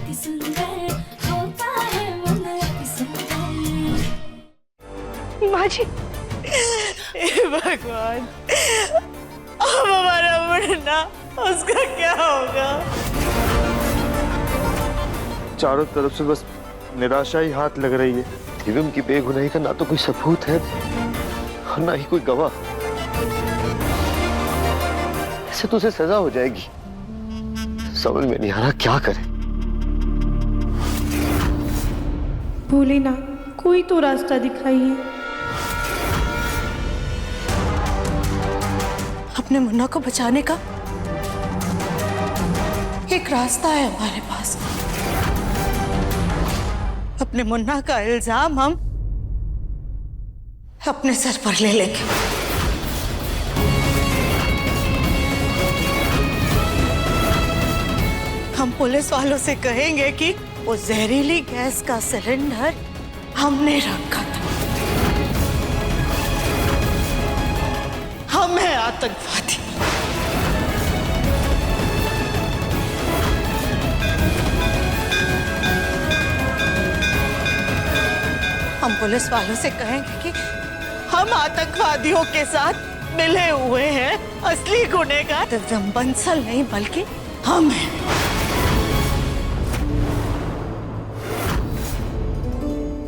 अति सुंदर होता है मन अति सुंदर। माँ जी, भगवान, अब हमारा मुन्ना, उसका क्या होगा? चारों तरफ से बस निराशा ही हाथ लग रही है। दिव्यम की बेगुनाही का ना तो कोई सबूत है और ना ही कोई गवाह। ऐसे तो उसे सजा हो जाएगी। समझ में नहीं आ रहा क्या करे। भोले ना, कोई तो रास्ता दिखाइए। अपने मुन्ना को बचाने का एक रास्ता है हमारे पास। अपने मुन्ना का इल्जाम हम अपने सर पर ले लेंगे। हम पुलिस वालों से कहेंगे कि वो जहरीली गैस का सिलेंडर हमने रखा था। हम हैं आतंकवादी। हम पुलिस वालों से कहेंगे कि हम आतंकवादियों के साथ मिले हुए हैं। असली गुनहगार दिव्यम बंसल नहीं बल्कि हम हैं।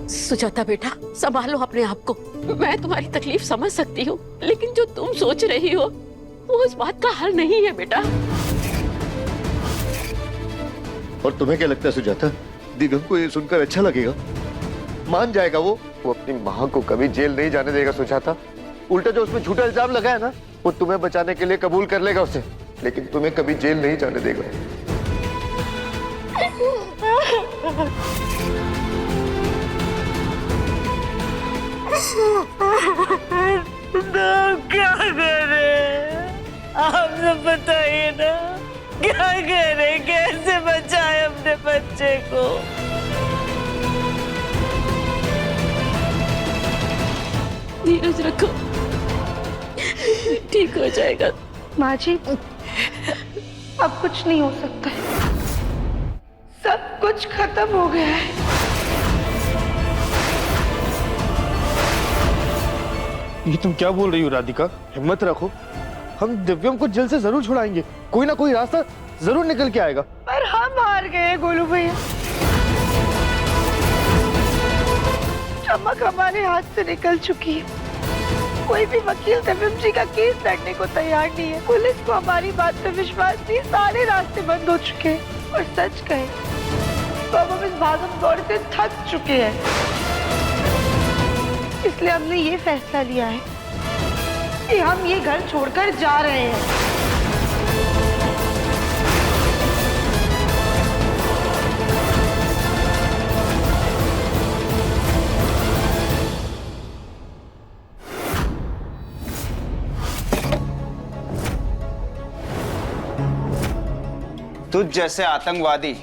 सुजाता बेटा, संभालो अपने आप को। मैं तुम्हारी तकलीफ समझ सकती हूँ, लेकिन जो तुम सोच रही हो वो इस बात का हल नहीं है बेटा। और तुम्हें क्या लगता है सुजाता, दिव्यम को ये सुनकर अच्छा लगेगा? मान जाएगा वो अपनी माँ को कभी जेल नहीं जाने देगा सुजाता। उल्टा जो उसमें झूठा इल्जाम लगा है ना, वो तुम्हें बचाने के लिए कबूल कर लेगा उसे, लेकिन तुम्हें कभी जेल नहीं जाने देगा। तो क्या करें? आप सब बताइए ना, क्या करें? कैसे बचाएं अपने बच्चे को? धीरज रखो, ठीक हो जाएगा। माँ जी, अब कुछ नहीं हो सकता है। सब कुछ खत्म हो गया है। ये तुम क्या बोल रही हो राधिका? हिम्मत रखो, हम दिव्यम को जेल से जरूर छुड़ाएंगे। कोई ना कोई रास्ता जरूर निकल के आएगा। पर हम हार गए गोलू भैया। चमक हमारे हाथ से निकल चुकी है। कोई भी वकील दिव्यम जी का केस लड़ने को तैयार नहीं है। पुलिस को हमारी बात पे विश्वास नहीं। सारे रास्ते बंद हो चुके हैं। और सच कहे तो अब हम इस भागम दौड़ से थक चुके हैं। इसलिए हमने ये फैसला लिया है कि हम ये घर छोड़कर जा रहे हैं। तुझ जैसे आतंकवादी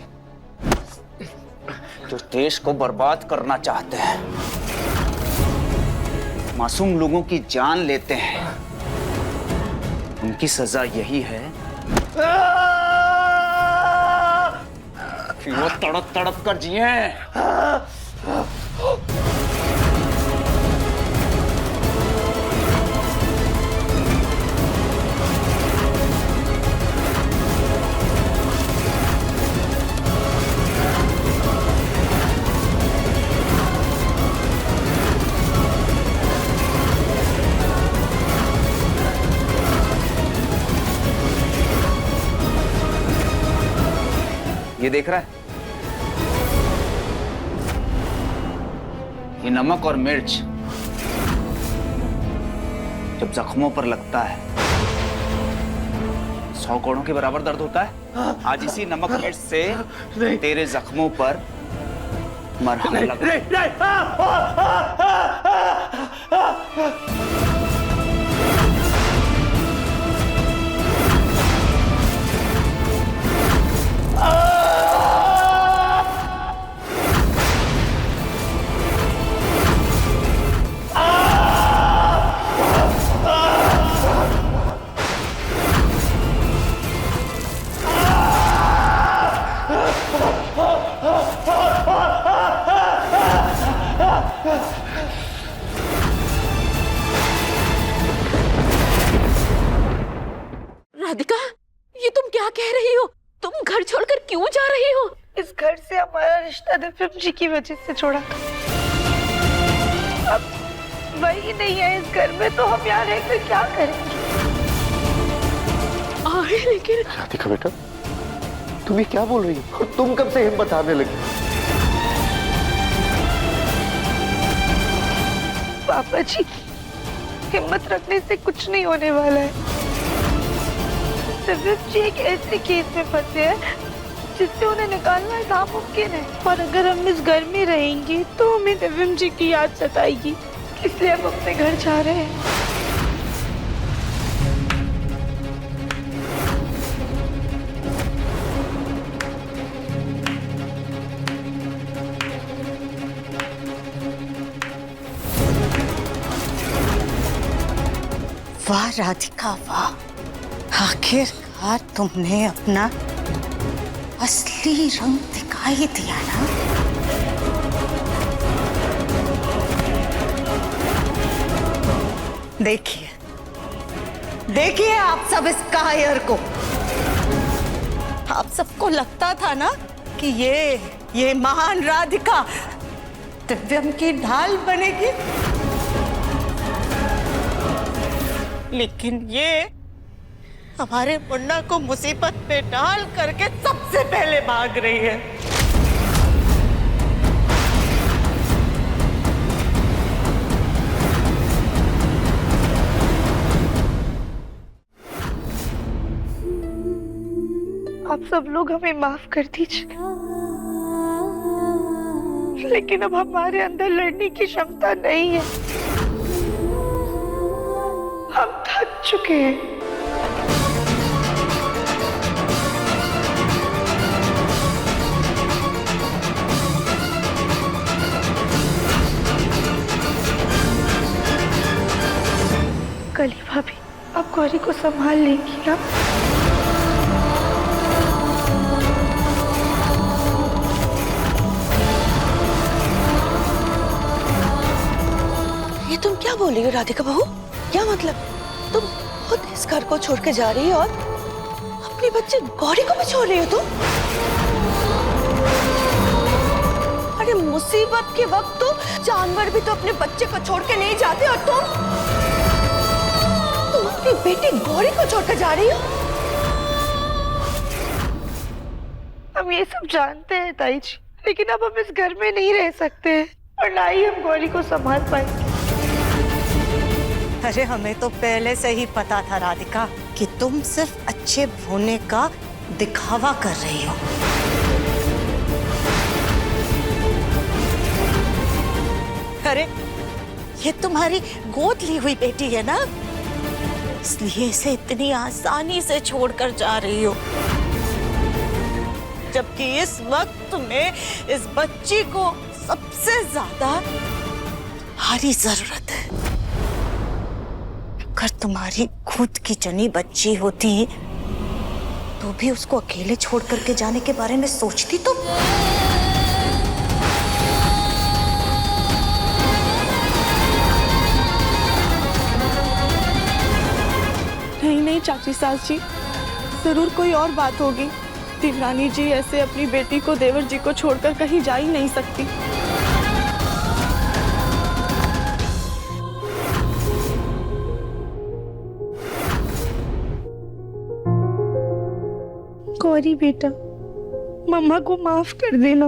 जो देश को बर्बाद करना चाहते हैं, मासूम लोगों की जान लेते हैं, उनकी सजा यही है कि वो तड़प तड़प कर जिए। ये देख रहा है? ये नमक और मिर्च जब जख्मों पर लगता है 100 करोड़ों के बराबर दर्द होता है। आज इसी नमक मिर्च से तेरे जख्मों पर मरहम लगा। रही हो? इस घर से हमारा रिश्ता दिव्यम जी की वजह से छोड़ा था। अब वही नहीं है इस घर में, तो हम यहाँ रहकर क्या करेंगे? अरे लेकिन राधिका बेटा, तुम ये क्या बोल रही हो? तुम कब से हिम्मत हारने लगी? पापा जी, हिम्मत रखने से कुछ नहीं होने वाला है। दिव्यम जी एक ऐसे केस में फंसे हैं जिससे उन्हें निकालना नामुमकिन है, और अगर हम इस घर में रहेंगे तो हमें दिव्यम जी की याद सताएगी, इसलिए हम अपने घर जा रहे हैं। वाह राधिका वाह, आखिरकार तुमने अपना असली रंग दिखाई दिया ना। देखिए देखिए आप सब इस कायर को, आप सबको लगता था ना कि ये महान राधिका दिव्यम की ढाल बनेगी, लेकिन ये हमारे मुन्ना को मुसीबत में डाल करके सबसे पहले भाग रही है। आप सब लोग हमें माफ कर दीजिए, लेकिन अब हमारे अंदर लड़ने की क्षमता नहीं है। हम थक चुके हैं। कली भाभी, आप गौरी को संभाल लेंगी ना? ये तुम क्या बोल रही हो राधिका बहू? क्या मतलब? तुम खुद इस घर को छोड़ के जा रही हो और अपने बच्चे गौरी को भी छोड़ रही हो तुम? अरे मुसीबत के वक्त तो जानवर भी तो अपने बच्चे को छोड़ के नहीं जाते, और तुम अपनी बेटी गौरी को छोड़कर जा रही हो? हम ये सब जानते हैं ताई जी, लेकिन अब हम इस घर में नहीं रह सकते हैं, और ना ही हम गौरी को संभाल पाएंगे। अरे हमें तो पहले से ही पता था राधिका कि तुम सिर्फ अच्छे होने का दिखावा कर रही हो। अरे ये तुम्हारी गोद ली हुई बेटी है ना, इसलिए इसे इतनी आसानी से छोड़कर जा रही हो, जबकि इस वक्त में इस बच्ची को सबसे ज्यादा तुम्हारी जरूरत है। अगर तुम्हारी खुद की जनी बच्ची होती तो भी उसको अकेले छोड़ करके जाने के बारे में सोचती तो? नहीं चाची सास जी, जरूर कोई और बात होगी। देवरानी जी ऐसे अपनी बेटी को देवर जी को छोड़कर कहीं जा ही नहीं सकती। गौरी बेटा, मम्मा को माफ कर देना,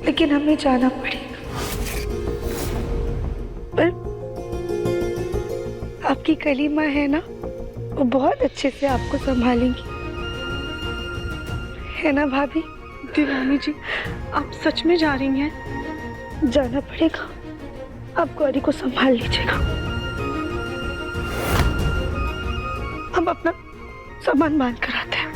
लेकिन हमें जाना पड़ेगा। पर आपकी कली माँ है ना, वो बहुत अच्छे से आपको संभालेंगी, है ना भाभी? देवरानी जी, आप सच में जा रही हैं? जाना पड़ेगा, आप गौरी को संभाल लीजिएगा। हम अपना सामान बांध कर आते हैं।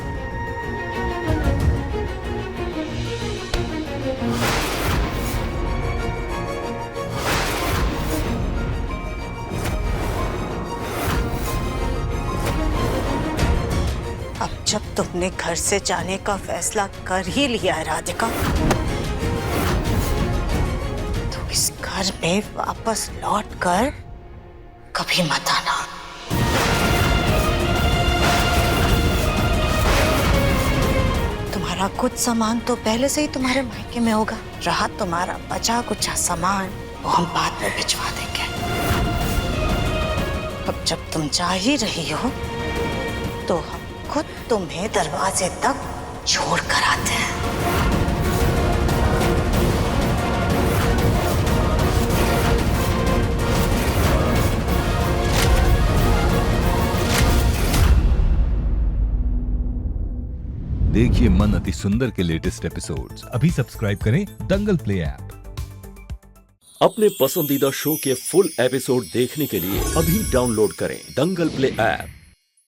अब जब तुमने घर से जाने का फैसला कर ही लिया है राधिका, तो इस घर में वापस लौट कर कभी मत आना। तुम्हारा कुछ सामान तो पहले से ही तुम्हारे मायके में होगा। रहा तुम्हारा बचा कुचा सामान वो हम बाद में भिजवा देंगे। अब जब तुम जा ही रही हो तो हम खुद तुम्हें दरवाजे तक छोड़ कर आते हैं। देखिए मन अति सुंदर के लेटेस्ट एपिसोड्स अभी सब्सक्राइब करें दंगल प्ले ऐप। अपने पसंदीदा शो के फुल एपिसोड देखने के लिए अभी डाउनलोड करें दंगल प्ले ऐप।